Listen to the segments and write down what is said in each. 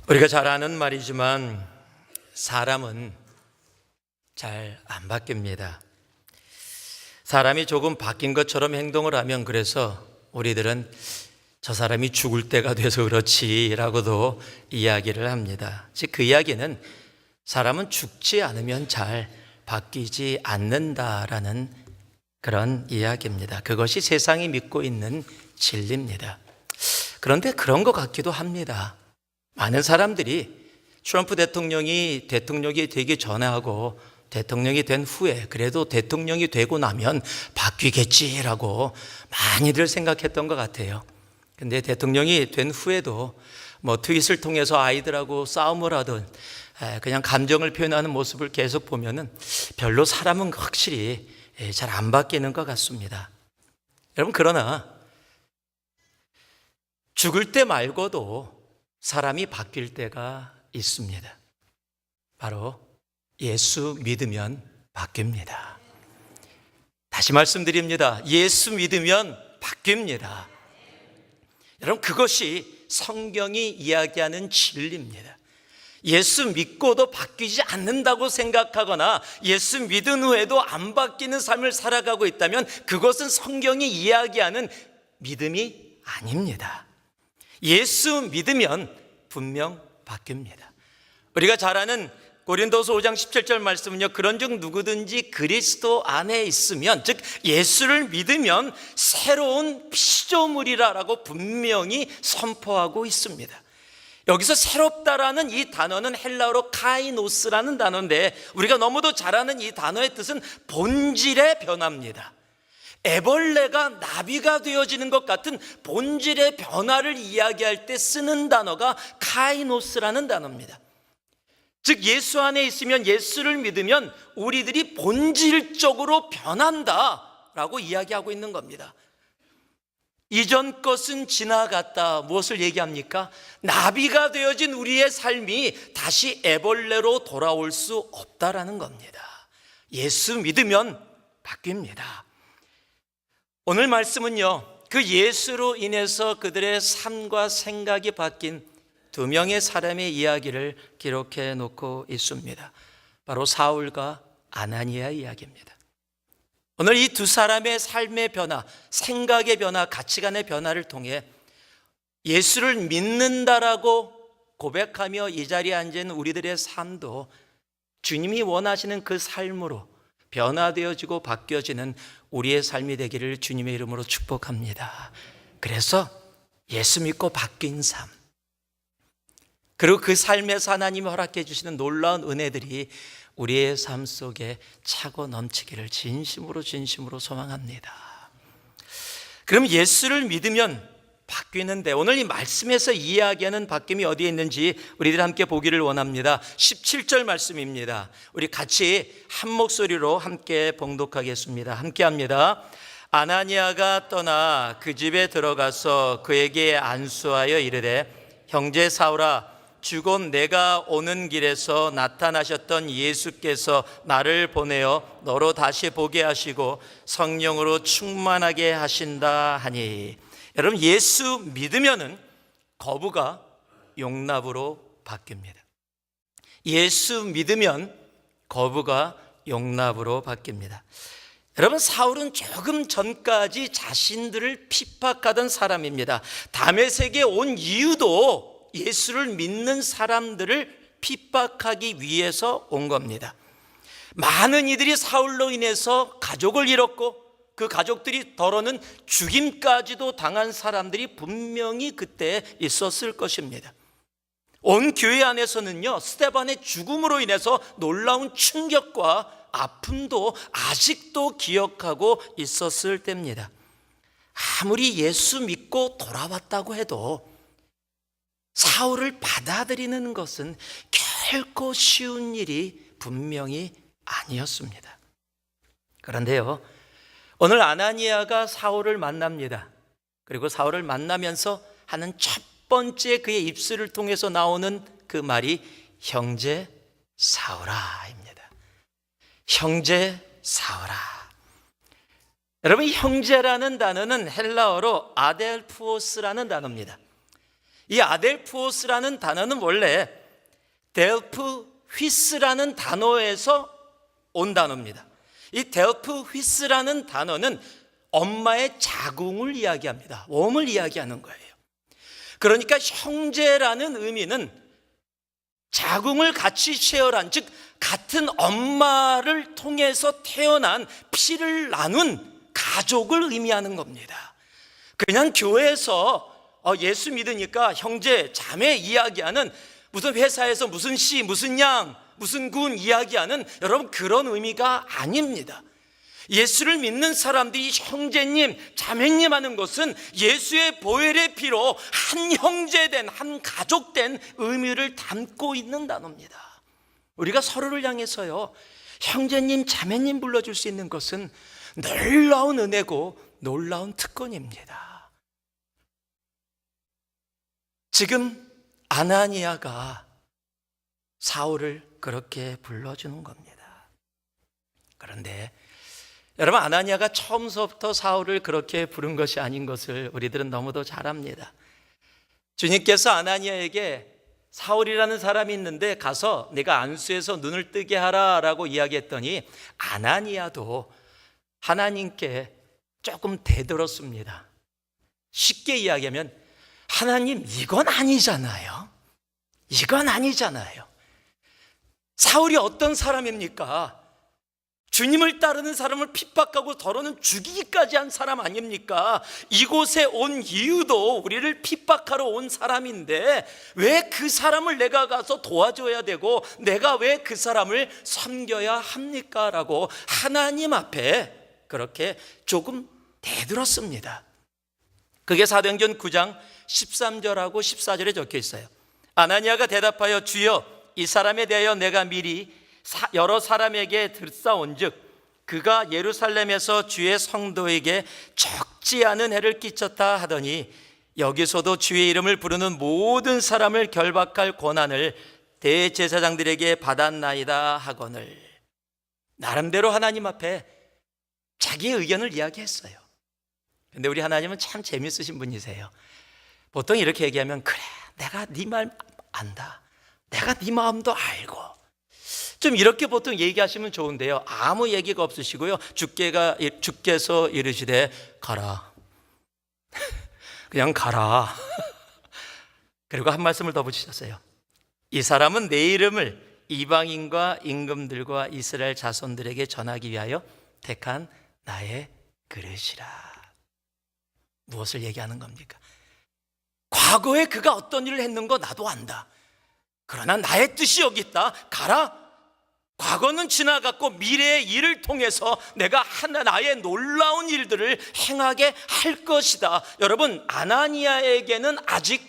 우리가 잘 아는 말이지만 사람은 잘 안 바뀝니다. 사람이 조금 바뀐 것처럼 행동을 하면 그래서 우리들은 저 사람이 죽을 때가 돼서 그렇지라고도 이야기를 합니다. 즉 그 이야기는 사람은 죽지 않으면 잘 바뀌지 않는다라는 그런 이야기입니다. 그것이 세상이 믿고 있는 진리입니다. 그런데 그런 것 같기도 합니다. 많은 사람들이 트럼프 대통령이 되기 전하고 대통령이 된 후에 그래도 대통령이 되고 나면 바뀌겠지라고 많이들 생각했던 것 같아요. 근데 대통령이 된 후에도 트윗을 통해서 아이들하고 싸움을 하든 그냥 감정을 표현하는 모습을 계속 보면은 별로 사람은 확실히 잘 안 바뀌는 것 같습니다. 여러분, 그러나 죽을 때 말고도 사람이 바뀔 때가 있습니다. 바로 예수 믿으면 바뀝니다. 다시 말씀드립니다. 예수 믿으면 바뀝니다. 여러분, 그것이 성경이 이야기하는 진리입니다. 예수 믿고도 바뀌지 않는다고 생각하거나 예수 믿은 후에도 안 바뀌는 삶을 살아가고 있다면 그것은 성경이 이야기하는 믿음이 아닙니다. 예수 믿으면 분명 바뀝니다. 우리가 잘 아는 고린도서 5장 17절 말씀은요, 그런즉 누구든지 그리스도 안에 있으면, 즉 예수를 믿으면 새로운 피조물이라고 분명히 선포하고 있습니다. 여기서 새롭다라는 이 단어는 헬라어로 카이노스라는 단어인데 우리가 너무도 잘 아는 이 단어의 뜻은 본질의 변화입니다. 애벌레가 나비가 되어지는 것 같은 본질의 변화를 이야기할 때 쓰는 단어가 카이노스라는 단어입니다. 즉 예수 안에 있으면, 예수를 믿으면 우리들이 본질적으로 변한다라고 이야기하고 있는 겁니다. 이전 것은 지나갔다. 무엇을 얘기합니까? 나비가 되어진 우리의 삶이 다시 애벌레로 돌아올 수 없다라는 겁니다. 예수 믿으면 바뀝니다. 오늘 말씀은요, 그 예수로 인해서 그들의 삶과 생각이 바뀐 두 명의 사람의 이야기를 기록해 놓고 있습니다. 바로 사울과 아나니아 이야기입니다. 오늘 이 두 사람의 삶의 변화, 생각의 변화, 가치관의 변화를 통해 예수를 믿는다라고 고백하며 이 자리에 앉은 우리들의 삶도 주님이 원하시는 그 삶으로 변화되어지고 바뀌어지는 우리의 삶이 되기를 주님의 이름으로 축복합니다. 그래서 예수 믿고 바뀐 삶, 그리고 그 삶에서 하나님이 허락해 주시는 놀라운 은혜들이 우리의 삶 속에 차고 넘치기를 진심으로 소망합니다. 그럼 예수를 믿으면 바뀌는데 오늘 이 말씀에서 이야기하는 바뀜이 어디에 있는지 우리들 함께 보기를 원합니다. 17절 말씀입니다. 우리 같이 한 목소리로 함께 봉독하겠습니다. 함께 합니다. 아나니아가 떠나 그 집에 들어가서 그에게 안수하여 이르되, 형제 사울아, 주곧 내가 오는 길에서 나타나셨던 예수께서 나를 보내어 너로 다시 보게 하시고 성령으로 충만하게 하신다 하니. 여러분, 예수 믿으면은 거부가 용납으로 바뀝니다. 예수 믿으면 거부가 용납으로 바뀝니다. 여러분, 사울은 조금 전까지 자신들을 핍박하던 사람입니다. 다메섹에 온 이유도 예수를 믿는 사람들을 핍박하기 위해서 온 겁니다. 많은 이들이 사울로 인해서 가족을 잃었고 그 가족들이 더러는 죽임까지도 당한 사람들이 분명히 그때 있었을 것입니다. 온 교회 안에서는요, 스데반의 죽음으로 인해서 놀라운 충격과 아픔도 아직도 기억하고 있었을 때입니다. 아무리 예수 믿고 돌아왔다고 해도 사울을 받아들이는 것은 결코 쉬운 일이 분명히 아니었습니다. 그런데요, 오늘 아나니아가 사울을 만납니다. 그리고 사울을 만나면서 하는 첫 번째 그의 입술을 통해서 나오는 그 말이 형제 사울아입니다. 형제 사울아. 여러분, 형제라는 단어는 헬라어로 아델푸오스라는 단어입니다. 이 아델푸오스라는 단어는 원래 델프휘스라는 단어에서 온 단어입니다. 이 델프휘스라는 단어는 엄마의 자궁을 이야기합니다. 웜을 이야기하는 거예요. 그러니까 형제라는 의미는 자궁을 같이 쉐어한, 즉 같은 엄마를 통해서 태어난 피를 나눈 가족을 의미하는 겁니다. 그냥 교회에서 예수 믿으니까 형제, 자매 이야기하는, 무슨 회사에서 무슨 씨, 무슨 양, 무슨 군 이야기하는, 여러분 그런 의미가 아닙니다. 예수를 믿는 사람들이 형제님, 자매님 하는 것은 예수의 보혈의 피로 한 형제된, 한 가족된 의미를 담고 있는 단어입니다. 우리가 서로를 향해서요, 형제님, 자매님 불러줄 수 있는 것은 놀라운 은혜고 놀라운 특권입니다. 지금 아나니아가 사울을 그렇게 불러주는 겁니다. 그런데 여러분, 아나니아가 처음부터 사울을 그렇게 부른 것이 아닌 것을 우리들은 너무도 잘 압니다. 주님께서 아나니아에게 사울이라는 사람이 있는데 가서 네가 안수해서 눈을 뜨게 하라 라고 이야기했더니 아나니아도 하나님께 조금 대들었습니다. 쉽게 이야기하면, 하나님 이건 아니잖아요. 이건 아니잖아요. 사울이 어떤 사람입니까? 주님을 따르는 사람을 핍박하고 더러는 죽이기까지 한 사람 아닙니까? 이곳에 온 이유도 우리를 핍박하러 온 사람인데 왜 그 사람을 내가 가서 도와줘야 되고 내가 왜 그 사람을 섬겨야 합니까? 라고 하나님 앞에 그렇게 조금 대들었습니다. 그게 사도행전 9장 13절하고 14절에 적혀 있어요. 아나니아가 대답하여, 주여, 이 사람에 대하여 내가 미리 여러 사람에게 들싸온즉 그가 예루살렘에서 주의 성도에게 적지 않은 해를 끼쳤다 하더니 여기서도 주의 이름을 부르는 모든 사람을 결박할 권한을 대제사장들에게 받았나이다 하거늘. 나름대로 하나님 앞에 자기의 의견을 이야기했어요. 근데 우리 하나님은 참 재밌으신 분이세요. 보통 이렇게 얘기하면, 그래, 내가 네 말 안다, 내가 네 마음도 알고, 좀 이렇게 보통 얘기하시면 좋은데요, 아무 얘기가 없으시고요, 주께서 이르시되 가라. 그냥 가라. 그리고 한 말씀을 더 붙이셨어요. 이 사람은 내 이름을 이방인과 임금들과 이스라엘 자손들에게 전하기 위하여 택한 나의 그릇이라. 무엇을 얘기하는 겁니까? 과거에 그가 어떤 일을 했는 거 나도 안다. 그러나 나의 뜻이 여기 있다. 가라. 과거는 지나갔고 미래의 일을 통해서 내가 나의 놀라운 일들을 행하게 할 것이다. 여러분, 아나니아에게는 아직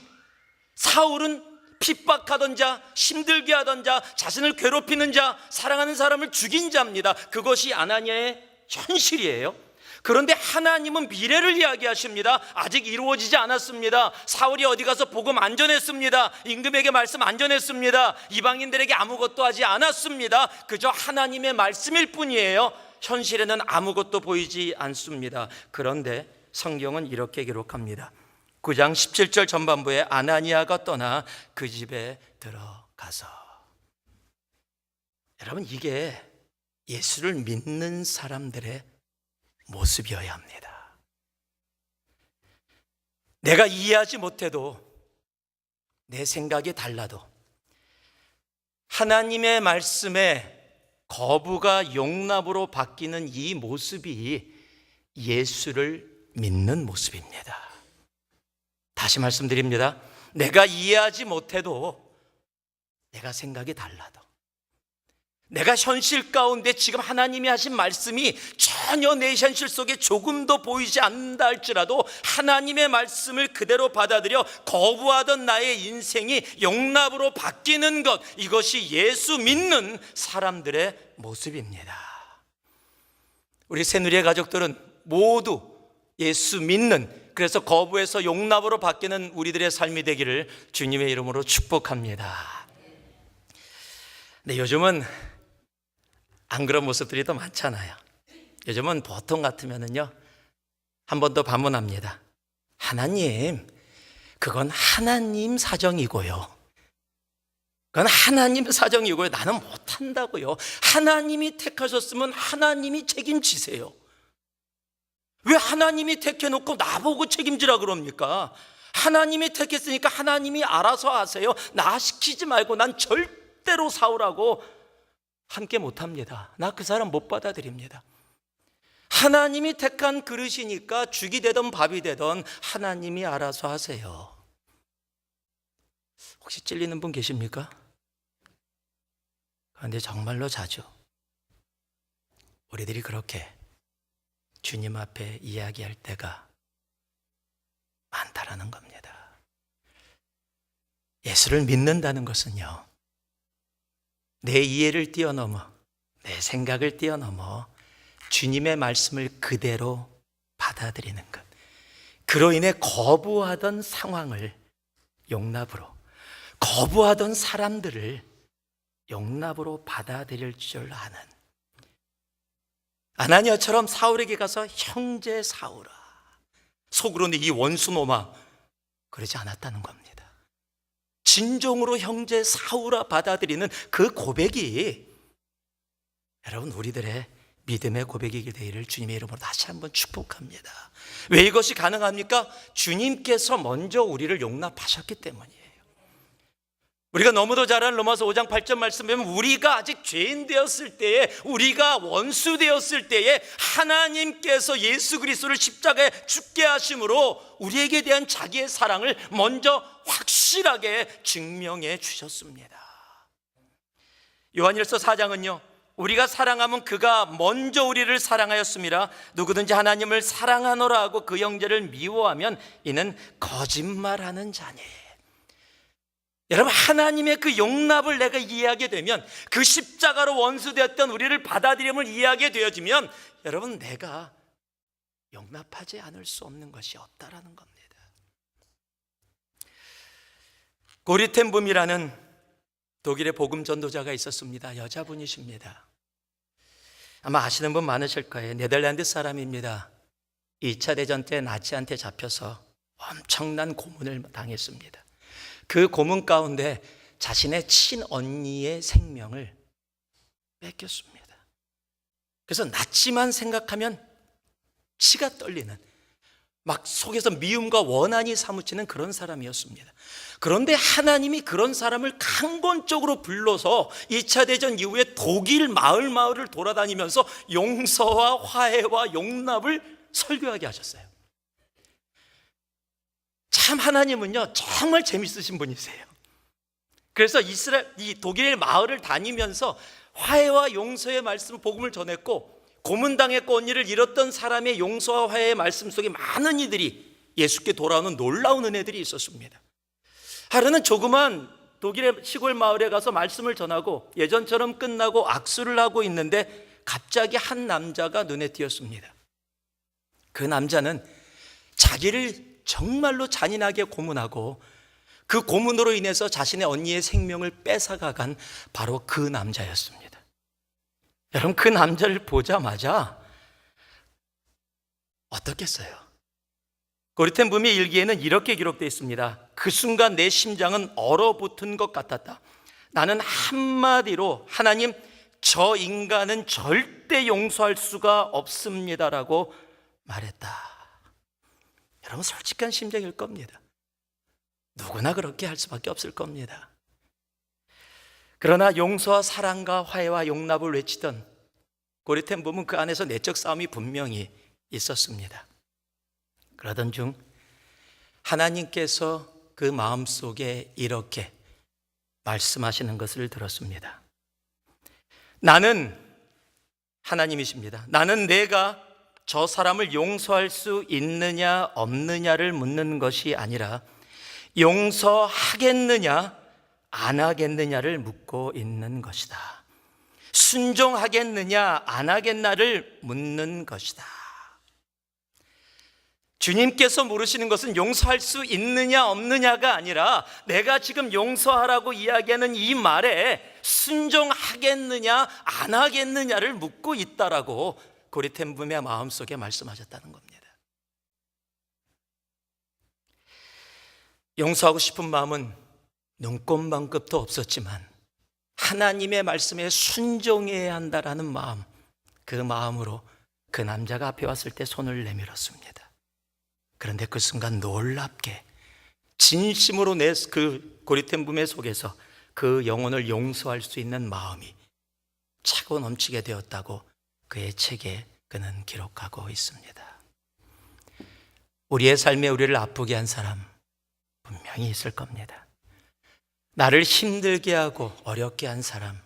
사울은 핍박하던 자, 힘들게 하던 자, 자신을 괴롭히는 자, 사랑하는 사람을 죽인 자입니다. 그것이 아나니아의 현실이에요. 그런데 하나님은 미래를 이야기하십니다. 아직 이루어지지 않았습니다. 사울이 어디 가서 복음 안 전했습니다. 임금에게 말씀 안 전했습니다. 이방인들에게 아무것도 하지 않았습니다. 그저 하나님의 말씀일 뿐이에요. 현실에는 아무것도 보이지 않습니다. 그런데 성경은 이렇게 기록합니다. 9장 17절 전반부에 아나니아가 떠나 그 집에 들어가서. 여러분, 이게 예수를 믿는 사람들의 모습이어야 합니다. 내가 이해하지 못해도, 내 생각이 달라도 하나님의 말씀에 거부가 용납으로 바뀌는 이 모습이 예수를 믿는 모습입니다. 다시 말씀드립니다. 내가 이해하지 못해도, 내가 생각이 달라도, 내가 현실 가운데 지금 하나님이 하신 말씀이 전혀 내 현실 속에 조금도 보이지 않는다 할지라도 하나님의 말씀을 그대로 받아들여 거부하던 나의 인생이 용납으로 바뀌는 것, 이것이 예수 믿는 사람들의 모습입니다. 우리 새누리의 가족들은 모두 예수 믿는, 그래서 거부해서 용납으로 바뀌는 우리들의 삶이 되기를 주님의 이름으로 축복합니다. 근데 요즘은 안 그런 모습들이 더 많잖아요. 요즘은 보통 같으면은요, 한 번 더 반문합니다. 하나님, 그건 하나님 사정이고요. 그건 하나님 사정이고요. 나는 못한다고요. 하나님이 택하셨으면 하나님이 책임지세요. 왜 하나님이 택해놓고 나보고 책임지라 그럽니까? 하나님이 택했으니까 하나님이 알아서 하세요. 나 시키지 말고 난 절대로 사오라고 함께 못합니다. 나 그 사람 못 받아들입니다. 하나님이 택한 그릇이니까 죽이 되든 밥이 되든 하나님이 알아서 하세요. 혹시 찔리는 분 계십니까? 그런데 정말로 자주 우리들이 그렇게 주님 앞에 이야기할 때가 많다라는 겁니다. 예수를 믿는다는 것은요, 내 이해를 뛰어넘어, 내 생각을 뛰어넘어 주님의 말씀을 그대로 받아들이는 것. 그로 인해 거부하던 상황을 용납으로, 거부하던 사람들을 용납으로 받아들일 줄 아는, 아나니아처럼 사울에게 가서 형제 사울아, 속으로는 이 원수놈아, 그러지 않았다는 겁니다. 진정으로 형제 사울아 받아들이는 그 고백이 여러분 우리들의 믿음의 고백이게 되기를 주님의 이름으로 다시 한번 축복합니다. 왜 이것이 가능합니까? 주님께서 먼저 우리를 용납하셨기 때문이에요. 우리가 너무도 잘 아는 로마서 5장 8절 말씀 보면 우리가 아직 죄인 되었을 때에, 우리가 원수 되었을 때에 하나님께서 예수 그리스도를 십자가에 죽게 하심으로 우리에게 대한 자기의 사랑을 먼저 확실하게 증명해 주셨습니다. 요한일서 4장은요, 우리가 사랑하면 그가 먼저 우리를 사랑하였습니다. 누구든지 하나님을 사랑하노라 하고 그 형제를 미워하면 이는 거짓말하는 자니. 여러분, 하나님의 그 용납을 내가 이해하게 되면, 그 십자가로 원수되었던 우리를 받아들임을 이해하게 되어지면, 여러분, 내가 용납하지 않을 수 없는 것이 없다라는 겁니다. 고리텐붐이라는 독일의 복음 전도자가 있었습니다. 여자분이십니다. 아마 아시는 분 많으실 거예요. 네덜란드 사람입니다. 2차 대전 때 나치한테 잡혀서 엄청난 고문을 당했습니다. 그 고문 가운데 자신의 친언니의 생명을 뺏겼습니다. 그래서 나치만 생각하면 치가 떨리는, 막 속에서 미움과 원한이 사무치는 그런 사람이었습니다. 그런데 하나님이 그런 사람을 강권적으로 불러서 2차 대전 이후에 독일 마을을 돌아다니면서 용서와 화해와 용납을 설교하게 하셨어요. 참 하나님은요 정말 재밌으신 분이세요. 그래서 이 독일 마을을 다니면서 화해와 용서의 말씀, 복음을 전했고, 고문당했고 언니를 잃었던 사람의 용서와 화해의 말씀 속에 많은 이들이 예수께 돌아오는 놀라운 은혜들이 있었습니다. 하루는 조그만 독일의 시골 마을에 가서 말씀을 전하고 예전처럼 끝나고 악수를 하고 있는데 갑자기 한 남자가 눈에 띄었습니다. 그 남자는 자기를 정말로 잔인하게 고문하고 그 고문으로 인해서 자신의 언니의 생명을 뺏어가간 바로 그 남자였습니다. 여러분, 그 남자를 보자마자 어떻겠어요? 고리텐붐의 일기에는 이렇게 기록되어 있습니다. 그 순간 내 심장은 얼어붙은 것 같았다. 나는 한마디로 하나님, 저 인간은 절대 용서할 수가 없습니다라고 말했다. 여러분, 솔직한 심정일 겁니다. 누구나 그렇게 할 수밖에 없을 겁니다. 그러나 용서와 사랑과 화해와 용납을 외치던 고리텐붐은 그 안에서 내적 싸움이 분명히 있었습니다. 그러던 중 하나님께서 그 마음속에 이렇게 말씀하시는 것을 들었습니다. 나는, 하나님이십니다. 나는 내가 저 사람을 용서할 수 있느냐 없느냐를 묻는 것이 아니라 용서하겠느냐 안 하겠느냐를 묻고 있는 것이다. 순종하겠느냐 안 하겠나를 묻는 것이다. 주님께서 물으시는 것은 용서할 수 있느냐 없느냐가 아니라 내가 지금 용서하라고 이야기하는 이 말에 순종하겠느냐 안 하겠느냐를 묻고 있다라고 고리텐붐의 마음속에 말씀하셨다는 겁니다. 용서하고 싶은 마음은 눈꼽만큼도 없었지만 하나님의 말씀에 순종해야 한다라는 마음, 그 마음으로 그 남자가 앞에 왔을 때 손을 내밀었습니다. 그런데 그 순간 놀랍게 진심으로 내 그 고리탄 부메 속에서 그 영혼을 용서할 수 있는 마음이 차고 넘치게 되었다고 그의 책에 그는 기록하고 있습니다. 우리의 삶에 우리를 아프게 한 사람 분명히 있을 겁니다. 나를 힘들게 하고 어렵게 한 사람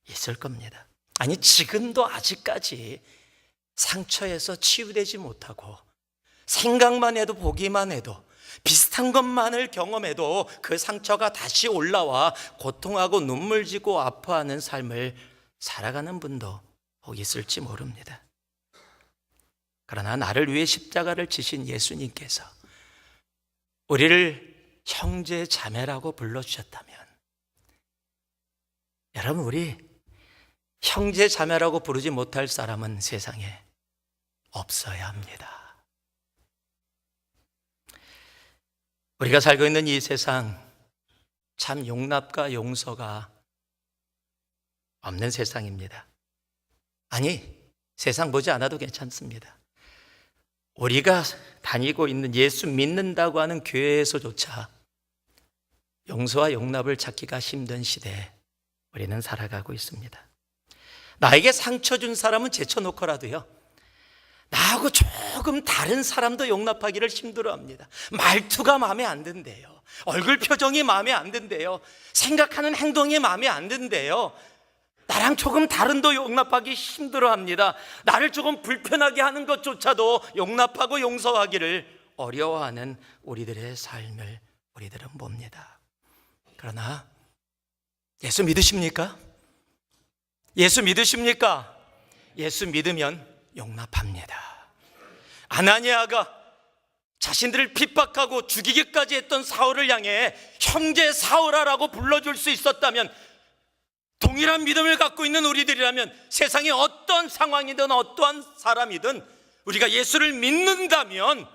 있을 겁니다. 아니, 지금도 아직까지 상처에서 치유되지 못하고 생각만 해도 보기만 해도 비슷한 것만을 경험해도 그 상처가 다시 올라와 고통하고 눈물 지고 아파하는 삶을 살아가는 분도 혹 있을지 모릅니다. 그러나 나를 위해 십자가를 지신 예수님께서 우리를 형제 자매라고 불러주셨다면, 여러분, 우리 형제 자매라고 부르지 못할 사람은 세상에 없어야 합니다. 우리가 살고 있는 이 세상, 참 용납과 용서가 없는 세상입니다. 아니, 세상 보지 않아도 괜찮습니다. 우리가 다니고 있는 예수 믿는다고 하는 교회에서조차 용서와 용납을 찾기가 힘든 시대에 우리는 살아가고 있습니다. 나에게 상처 준 사람은 제쳐놓고라도요, 나하고 조금 다른 사람도 용납하기를 힘들어합니다. 말투가 마음에 안 든대요. 얼굴 표정이 마음에 안 든대요. 생각하는 행동이 마음에 안 든대요. 나랑 조금 다른도 용납하기 힘들어합니다. 나를 조금 불편하게 하는 것조차도 용납하고 용서하기를 어려워하는 우리들의 삶을 우리들은 봅니다. 그러나 예수 믿으십니까? 예수 믿으십니까? 예수 믿으면 용납합니다. 아나니아가 자신들을 핍박하고 죽이기까지 했던 사울을 향해 형제 사울아라고 불러줄 수 있었다면, 동일한 믿음을 갖고 있는 우리들이라면 세상에 어떤 상황이든 어떠한 사람이든 우리가 예수를 믿는다면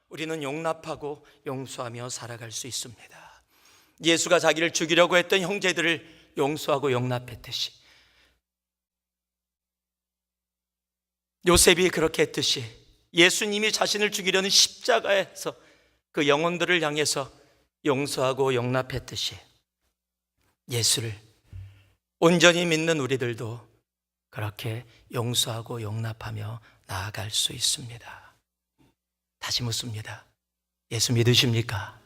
우리는 용납하고 용서하며 살아갈 수 있습니다. 예수가 자기를 죽이려고 했던 형제들을 용서하고 용납했듯이, 요셉이 그렇게 했듯이, 예수님이 자신을 죽이려는 십자가에서 그 영혼들을 향해서 용서하고 용납했듯이, 예수를 온전히 믿는 우리들도 그렇게 용서하고 용납하며 나아갈 수 있습니다. 다시 묻습니다. 예수 믿으십니까?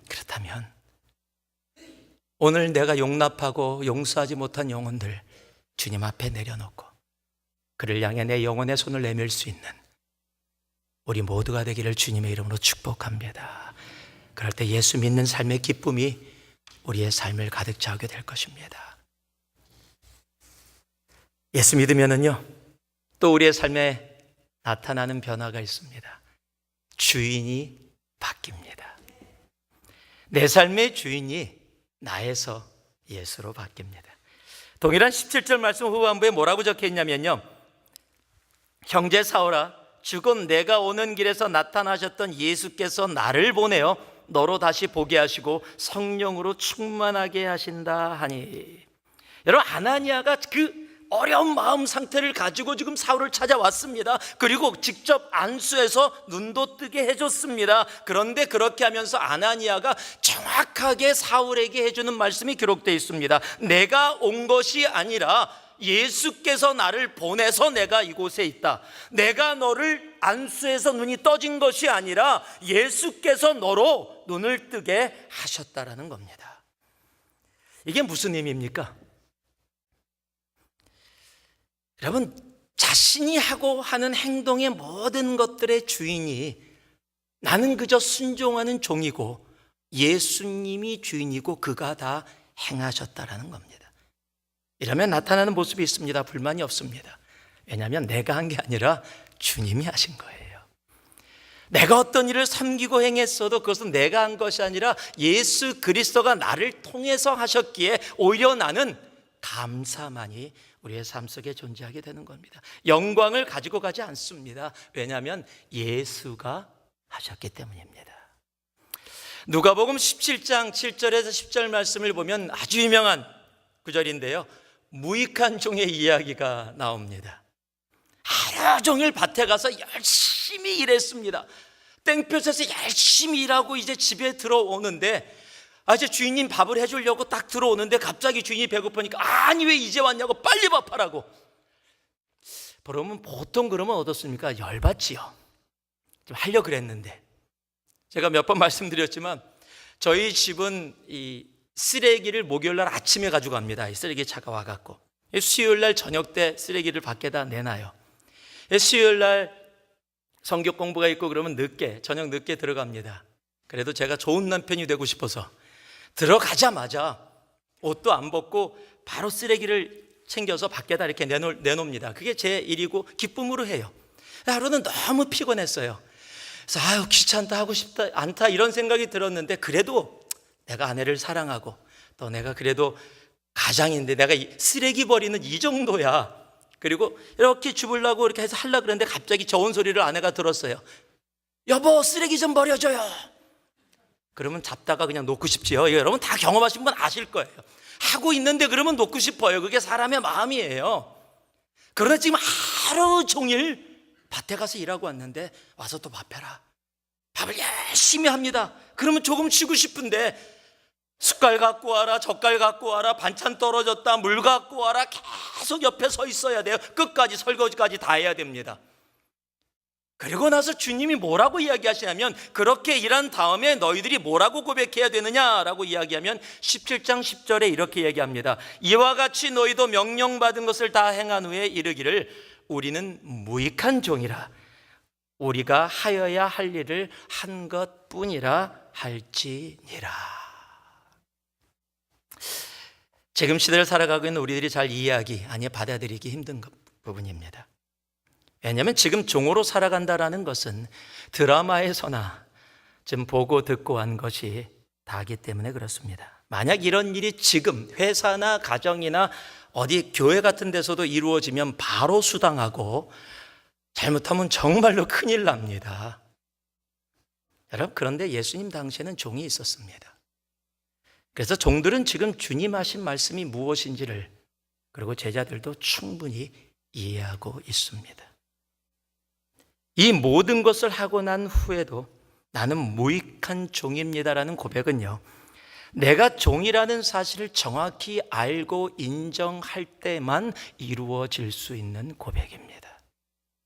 그렇다면 오늘 내가 용납하고 용서하지 못한 영혼들 주님 앞에 내려놓고 그를 향해 내 영혼의 손을 내밀 수 있는 우리 모두가 되기를 주님의 이름으로 축복합니다. 그럴 때 예수 믿는 삶의 기쁨이 우리의 삶을 가득 채우게 될 것입니다. 예수 믿으면은요, 또 우리의 삶에 나타나는 변화가 있습니다. 주인이 바뀝니다. 내 삶의 주인이 나에서 예수로 바뀝니다. 동일한 17절 말씀 후반부에 뭐라고 적혀 있냐면요, 형제 사울아, 죽은 내가 오는 길에서 나타나셨던 예수께서 나를 보내어 너로 다시 보게 하시고 성령으로 충만하게 하신다 하니. 여러분, 아나니아가 그 어려운 마음 상태를 가지고 지금 사울을 찾아왔습니다. 그리고 직접 안수해서 눈도 뜨게 해줬습니다. 그런데 그렇게 하면서 아나니아가 정확하게 사울에게 해주는 말씀이 기록되어 있습니다. 내가 온 것이 아니라 예수께서 나를 보내서 내가 이곳에 있다. 내가 너를 안수해서 눈이 떠진 것이 아니라 예수께서 너로 눈을 뜨게 하셨다라는 겁니다. 이게 무슨 의미입니까? 여러분, 자신이 하고 하는 행동의 모든 것들의 주인이 나는 그저 순종하는 종이고 예수님이 주인이고 그가 다 행하셨다라는 겁니다. 이러면 나타나는 모습이 있습니다. 불만이 없습니다. 왜냐하면 내가 한 게 아니라 주님이 하신 거예요. 내가 어떤 일을 섬기고 행했어도 그것은 내가 한 것이 아니라 예수 그리스도가 나를 통해서 하셨기에 오히려 나는 감사만이 우리의 삶 속에 존재하게 되는 겁니다. 영광을 가지고 가지 않습니다. 왜냐하면 예수가 하셨기 때문입니다. 누가복음 17장 7절에서 10절 말씀을 보면 아주 유명한 구절인데요, 무익한 종의 이야기가 나옵니다. 하루 종일 밭에 가서 열심히 일했습니다. 땡볕에서 열심히 일하고 이제 집에 들어오는데, 이제 주인님 밥을 해주려고 딱 들어오는데 갑자기 주인이 배고프니까 아니 왜 이제 왔냐고, 빨리 밥하라고. 그러면 보통 그러면 어떻습니까? 열받지요. 좀 하려고 그랬는데. 제가 몇 번 말씀드렸지만 저희 집은 이 쓰레기를 목요일날 아침에 가지고 갑니다. 이 쓰레기 차가 와갖고 수요일날 저녁 때 쓰레기를 밖에다 내놔요. 수요일날 성경 공부가 있고 그러면 저녁 늦게 들어갑니다. 그래도 제가 좋은 남편이 되고 싶어서 들어가자마자 옷도 안 벗고 바로 쓰레기를 챙겨서 밖에다 이렇게 내놓습니다. 그게 제 일이고 기쁨으로 해요. 하루는 너무 피곤했어요. 그래서 귀찮다, 하고 싶다 않다 이런 생각이 들었는데, 그래도 내가 아내를 사랑하고 또 내가 그래도 가장인데 내가 쓰레기 버리는 이 정도야. 그리고 이렇게 주우려고 이렇게 해서 하려고 그랬는데 갑자기 저은 소리를 아내가 들었어요. 여보, 쓰레기 좀 버려줘요. 그러면 잡다가 그냥 놓고 싶지요. 이거 여러분 다 경험하신 분 아실 거예요. 하고 있는데 그러면 놓고 싶어요. 그게 사람의 마음이에요. 그러나 지금 하루 종일 밭에 가서 일하고 왔는데 와서 또 밥해라. 밥을 열심히 합니다. 그러면 조금 쉬고 싶은데 숟갈 갖고 와라, 젓갈 갖고 와라, 반찬 떨어졌다, 물 갖고 와라, 계속 옆에 서 있어야 돼요. 끝까지 설거지까지 다 해야 됩니다. 그리고 나서 주님이 뭐라고 이야기하시냐면, 그렇게 일한 다음에 너희들이 뭐라고 고백해야 되느냐라고 이야기하면 17장 10절에 이렇게 얘기합니다. 이와 같이 너희도 명령받은 것을 다 행한 후에 이르기를 우리는 무익한 종이라, 우리가 하여야 할 일을 한 것뿐이라 할지니라. 지금 시대를 살아가고 있는 우리들이 잘 이해하기, 아니 받아들이기 힘든 부분입니다. 왜냐하면 지금 종으로 살아간다라는 것은 드라마에서나 지금 보고 듣고 한 것이 다기 때문에 그렇습니다. 만약 이런 일이 지금 회사나 가정이나 어디 교회 같은 데서도 이루어지면 바로 수당하고, 잘못하면 정말로 큰일 납니다. 여러분, 그런데 예수님 당시에는 종이 있었습니다. 그래서 종들은 지금 주님 하신 말씀이 무엇인지를, 그리고 제자들도 충분히 이해하고 있습니다. 이 모든 것을 하고 난 후에도 나는 무익한 종입니다라는 고백은요, 내가 종이라는 사실을 정확히 알고 인정할 때만 이루어질 수 있는 고백입니다.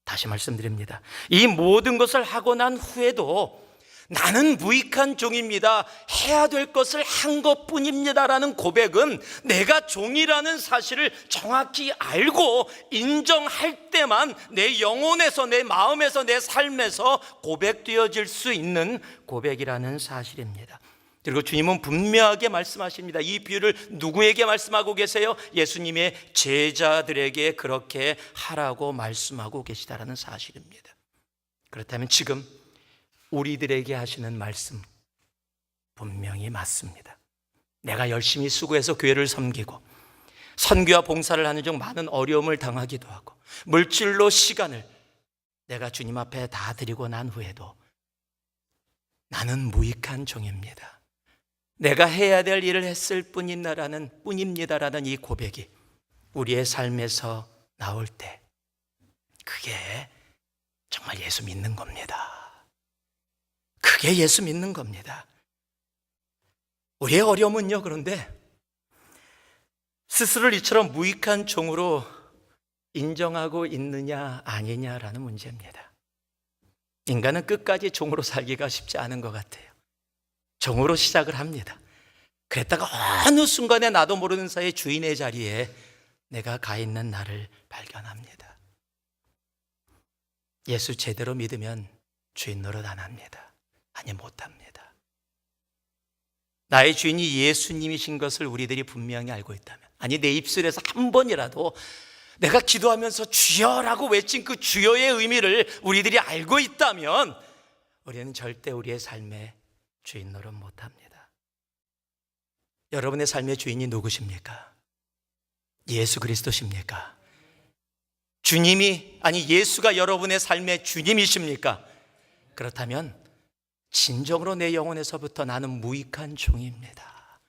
다시 말씀드립니다. 이 모든 것을 하고 난 후에도 나는 무익한 종입니다, 해야 될 것을 한 것뿐입니다라는 고백은 내가 종이라는 사실을 정확히 알고 인정할 때만 내 영혼에서, 내 마음에서, 내 삶에서 고백되어질 수 있는 고백이라는 사실입니다. 그리고 주님은 분명하게 말씀하십니다. 이 비유를 누구에게 말씀하고 계세요? 예수님의 제자들에게 그렇게 하라고 말씀하고 계시다라는 사실입니다. 그렇다면 지금 우리들에게 하시는 말씀 분명히 맞습니다. 내가 열심히 수고해서 교회를 섬기고 선교와 봉사를 하는 중 많은 어려움을 당하기도 하고 물질로 시간을 내가 주님 앞에 다 드리고 난 후에도 나는 무익한 종입니다, 내가 해야 될 일을 했을 뿐입니다라는 이 고백이 우리의 삶에서 나올 때, 그게 정말 예수 믿는 겁니다. 그게 예수 믿는 겁니다. 우리의 어려움은요, 그런데 스스로를 이처럼 무익한 종으로 인정하고 있느냐 아니냐라는 문제입니다. 인간은 끝까지 종으로 살기가 쉽지 않은 것 같아요. 종으로 시작을 합니다. 그랬다가 어느 순간에 나도 모르는 사이에 주인의 자리에 내가 가 있는 나를 발견합니다. 예수 제대로 믿으면 주인 노릇 안 합니다. 아니, 못합니다. 나의 주인이 예수님이신 것을 우리들이 분명히 알고 있다면, 아니 내 입술에서 한 번이라도 내가 기도하면서 주여라고 외친 그 주여의 의미를 우리들이 알고 있다면 우리는 절대 우리의 삶에 주인 노릇 못합니다. 여러분의 삶의 주인이 누구십니까? 예수 그리스도십니까? 주님이, 아니 예수가 여러분의 삶의 주님이십니까? 그렇다면 진정으로 내 영혼에서부터 나는 무익한 종입니다.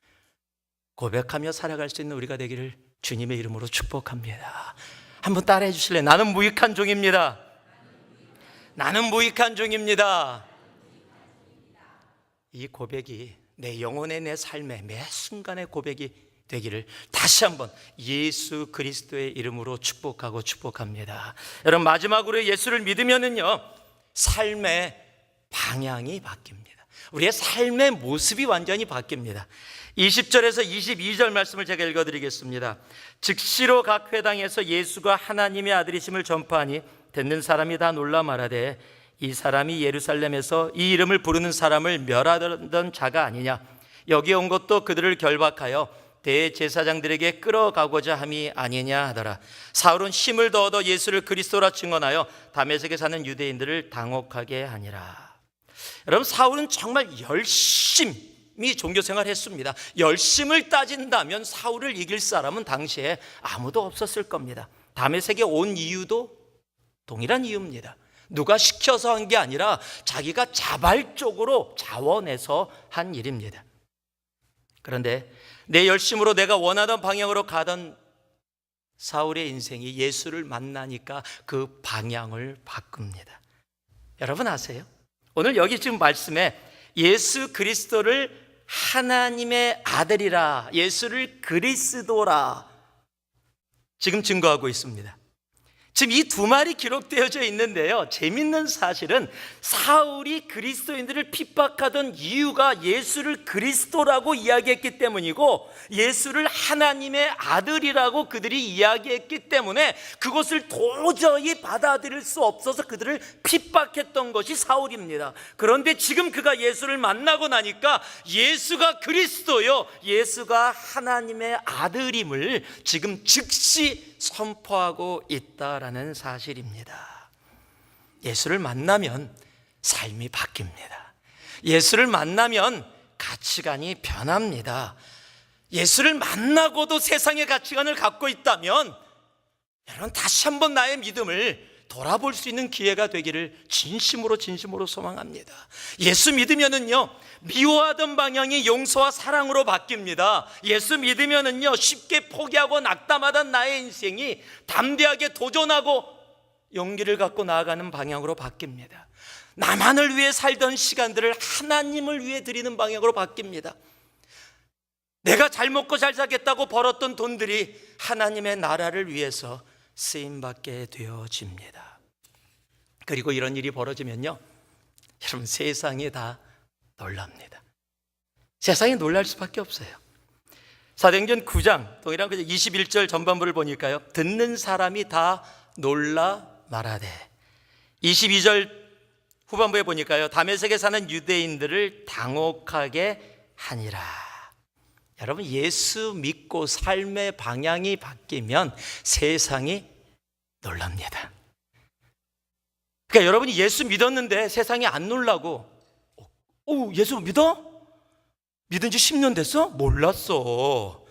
고백하며 살아갈 수 있는 우리가 되기를 주님의 이름으로 축복합니다. 한번 따라해 주실래요? 나는 무익한 종입니다. 나는 무익한 종입니다. 이 고백이 내 영혼의 내 삶의 매 순간의 고백이 되기를 다시 한번 예수 그리스도의 이름으로 축복합니다. 여러분, 마지막으로 예수를 믿으면은요, 삶의 방향이 바뀝니다. 우리의 삶의 모습이 완전히 바뀝니다. 20절에서 22절 말씀을 제가 읽어드리겠습니다. 즉시로 각 회당에서 예수가 하나님의 아들이심을 전파하니 듣는 사람이 다 놀라 말하되 이 사람이 예루살렘에서 이 이름을 부르는 사람을 멸하던 자가 아니냐. 여기 온 것도 그들을 결박하여 대제사장들에게 끌어가고자 함이 아니냐 하더라. 사울은 힘을 더 얻어 예수를 그리스도라 증언하여 다메섹에 사는 유대인들을 당혹하게 하니라. 여러분, 사울은 정말 열심히 종교생활을 했습니다. 열심을 따진다면 사울을 이길 사람은 당시에 아무도 없었을 겁니다. 다메섹에 온 이유도 동일한 이유입니다. 누가 시켜서 한 게 아니라 자기가 자발적으로 자원해서 한 일입니다. 그런데 내 열심으로 내가 원하던 방향으로 가던 사울의 인생이 예수를 만나니까 그 방향을 바꿉니다. 여러분 아세요? 오늘 여기 지금 말씀에 예수 그리스도를 하나님의 아들이라, 예수를 그리스도라 지금 증거하고 있습니다. 지금 이 두 말이 기록되어져 있는데요, 재밌는 사실은 사울이 그리스도인들을 핍박하던 이유가 예수를 그리스도라고 이야기했기 때문이고 예수를 하나님의 아들이라고 그들이 이야기했기 때문에 그것을 도저히 받아들일 수 없어서 그들을 핍박했던 것이 사울입니다. 그런데 지금 그가 예수를 만나고 나니까 예수가 그리스도요, 예수가 하나님의 아들임을 지금 즉시 선포하고 있다라는 사실입니다. 예수를 만나면 삶이 바뀝니다. 예수를 만나면 가치관이 변합니다. 예수를 만나고도 세상의 가치관을 갖고 있다면 여러분, 다시 한번 나의 믿음을 돌아볼 수 있는 기회가 되기를 진심으로 소망합니다. 예수 믿으면은요, 미워하던 방향이 용서와 사랑으로 바뀝니다. 예수 믿으면은요, 쉽게 포기하고 낙담하던 나의 인생이 담대하게 도전하고 용기를 갖고 나아가는 방향으로 바뀝니다. 나만을 위해 살던 시간들을 하나님을 위해 드리는 방향으로 바뀝니다. 내가 잘 먹고 잘 살겠다고 벌었던 돈들이 하나님의 나라를 위해서 쓰임받게 되어집니다. 그리고 이런 일이 벌어지면요, 여러분, 세상이 다 놀랍니다. 세상이 놀랄 수밖에 없어요. 사도행전 9장 동일한 21절 전반부를 보니까요, 듣는 사람이 다 놀라 말하되, 22절 후반부에 보니까요, 다메섹에 사는 유대인들을 당혹하게 하니라. 여러분, 예수 믿고 삶의 방향이 바뀌면 세상이 놀랍니다. 그러니까 여러분이 예수 믿었는데 세상이 안 놀라고, 예수 믿어? 믿은 지 10년 됐어? 몰랐어.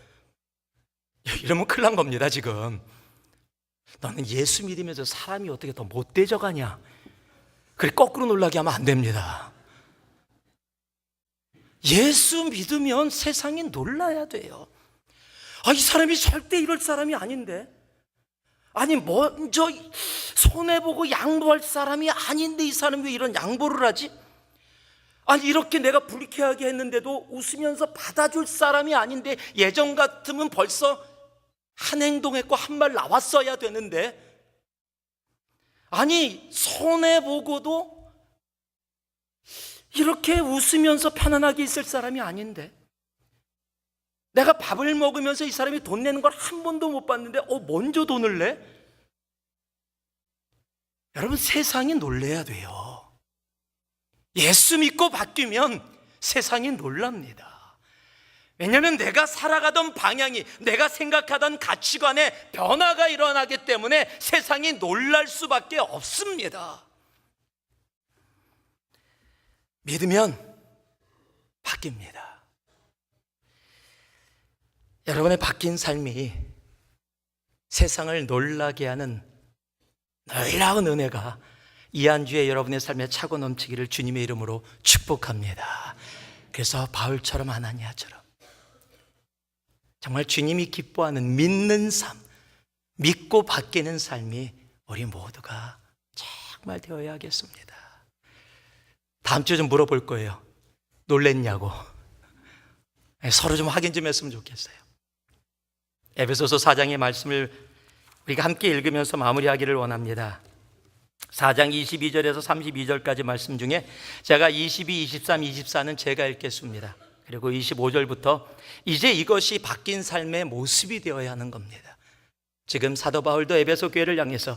이러면 큰일 난 겁니다. 지금 너는 예수 믿으면서 사람이 어떻게 더 못되져 가냐, 그래 거꾸로 놀라게 하면 안 됩니다. 예수 믿으면 세상이 놀라야 돼요. 이 사람이 절대 이럴 사람이 아닌데, 아니 먼저 손해보고 양보할 사람이 아닌데 이 사람이 왜 이런 양보를 하지? 아니 이렇게 내가 불쾌하게 했는데도 웃으면서 받아줄 사람이 아닌데, 예전 같으면 벌써 한 행동했고 한 말 나왔어야 되는데, 아니 손해보고도 이렇게 웃으면서 편안하게 있을 사람이 아닌데, 내가 밥을 먹으면서 이 사람이 돈 내는 걸 한 번도 못 봤는데 먼저 돈을 내? 여러분, 세상이 놀라야 돼요. 예수 믿고 바뀌면 세상이 놀랍니다. 왜냐하면 내가 살아가던 방향이, 내가 생각하던 가치관에 변화가 일어나기 때문에 세상이 놀랄 수밖에 없습니다. 믿으면 바뀝니다. 여러분의 바뀐 삶이 세상을 놀라게 하는 놀라운 은혜가 이 한 주에 여러분의 삶에 차고 넘치기를 주님의 이름으로 축복합니다. 그래서 바울처럼 아나니아처럼 정말 주님이 기뻐하는 믿는 삶, 믿고 바뀌는 삶이 우리 모두가 정말 되어야 하겠습니다. 다음 주에 좀 물어볼 거예요. 놀랬냐고. 서로 좀 확인 좀 했으면 좋겠어요. 에베소서 4장의 말씀을 우리가 함께 읽으면서 마무리하기를 원합니다. 4장 22절에서 32절까지 말씀 중에 제가 22, 23, 24는 제가 읽겠습니다. 그리고 25절부터 이제 이것이 바뀐 삶의 모습이 되어야 하는 겁니다. 지금 사도 바울도 에베소 교회를 향해서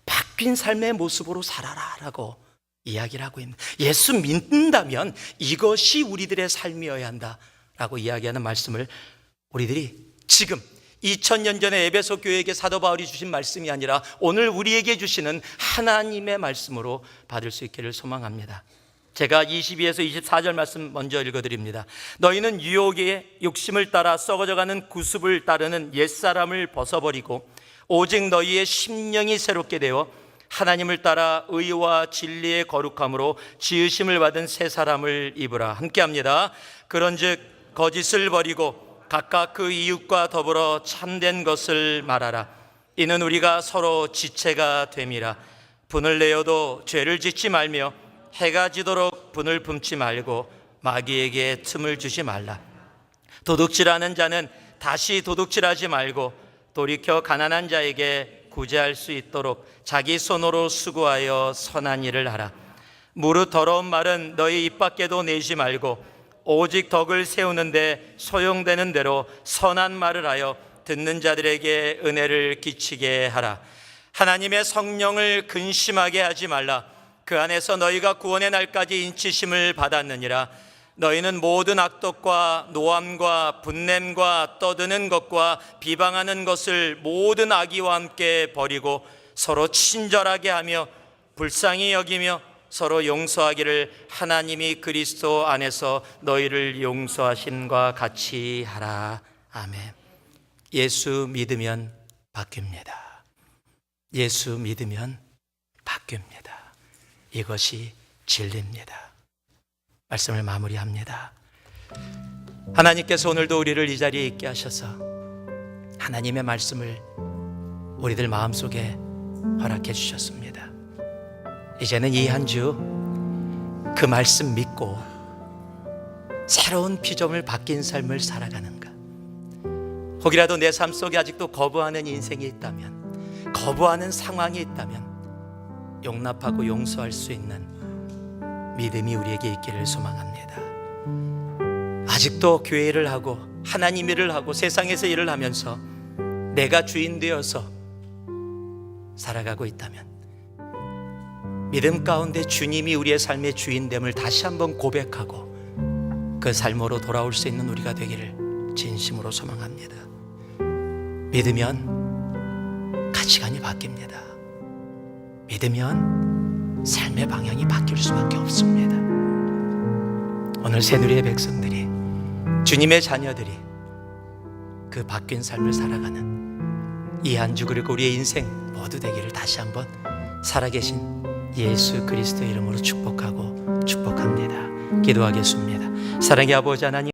바뀐 삶의 모습으로 살아라 라고 이야기를 하고 있는, 예수 믿는다면 이것이 우리들의 삶이어야 한다 라고 이야기하는 말씀을 우리들이 지금 2000년 전에 에베소 교회에게 사도 바울이 주신 말씀이 아니라 오늘 우리에게 주시는 하나님의 말씀으로 받을 수 있기를 소망합니다. 제가 22에서 24절 말씀 먼저 읽어드립니다. 너희는 유혹의 욕심을 따라 썩어져가는 구습을 따르는 옛사람을 벗어버리고 오직 너희의 심령이 새롭게 되어 하나님을 따라 의와 진리의 거룩함으로 지으심을 받은 새 사람을 입으라. 함께합니다. 그런즉 거짓을 버리고 각각 그 이웃과 더불어 참된 것을 말하라. 이는 우리가 서로 지체가 됨이라. 분을 내어도 죄를 짓지 말며 해가 지도록 분을 품지 말고 마귀에게 틈을 주지 말라. 도둑질하는 자는 다시 도둑질하지 말고 돌이켜 가난한 자에게 구제할 수 있도록 자기 손으로 수고하여 선한 일을 하라. 무릇 더러운 말은 너희 입 밖에도 내지 말고 오직 덕을 세우는데 소용되는 대로 선한 말을 하여 듣는 자들에게 은혜를 끼치게 하라. 하나님의 성령을 근심하게 하지 말라. 그 안에서 너희가 구원의 날까지 인치심을 받았느니라. 너희는 모든 악독과 노함과 분냄과 떠드는 것과 비방하는 것을 모든 악의와 함께 버리고 서로 친절하게 하며 불쌍히 여기며 서로 용서하기를 하나님이 그리스도 안에서 너희를 용서하심과 같이 하라. 아멘. 예수 믿으면 바뀝니다. 예수 믿으면 바뀝니다. 이것이 진리입니다. 말씀을 마무리합니다. 하나님께서 오늘도 우리를 이 자리에 있게 하셔서 하나님의 말씀을 우리들 마음속에 허락해 주셨습니다. 이제는 이 한 주 그 말씀 믿고 새로운 피조물 바뀐 삶을 살아가는가, 혹이라도 내 삶 속에 아직도 거부하는 인생이 있다면, 거부하는 상황이 있다면 용납하고 용서할 수 있는 믿음이 우리에게 있기를 소망합니다. 아직도 교회를 하고 하나님 일을 하고 세상에서 일을 하면서 내가 주인 되어서 살아가고 있다면 믿음 가운데 주님이 우리의 삶의 주인됨을 다시 한번 고백하고 그 삶으로 돌아올 수 있는 우리가 되기를 진심으로 소망합니다. 믿으면 가치관이 바뀝니다. 믿으면 삶의 방향이 바뀔 수밖에 없습니다. 오늘 새누리의 백성들이, 주님의 자녀들이 그 바뀐 삶을 살아가는 이 한 주 그리고 우리의 인생 모두 되기를 다시 한번 살아계신 예수 그리스도의 이름으로 축복하고 축복합니다. 기도하겠습니다. 사랑의 아버지 하나님,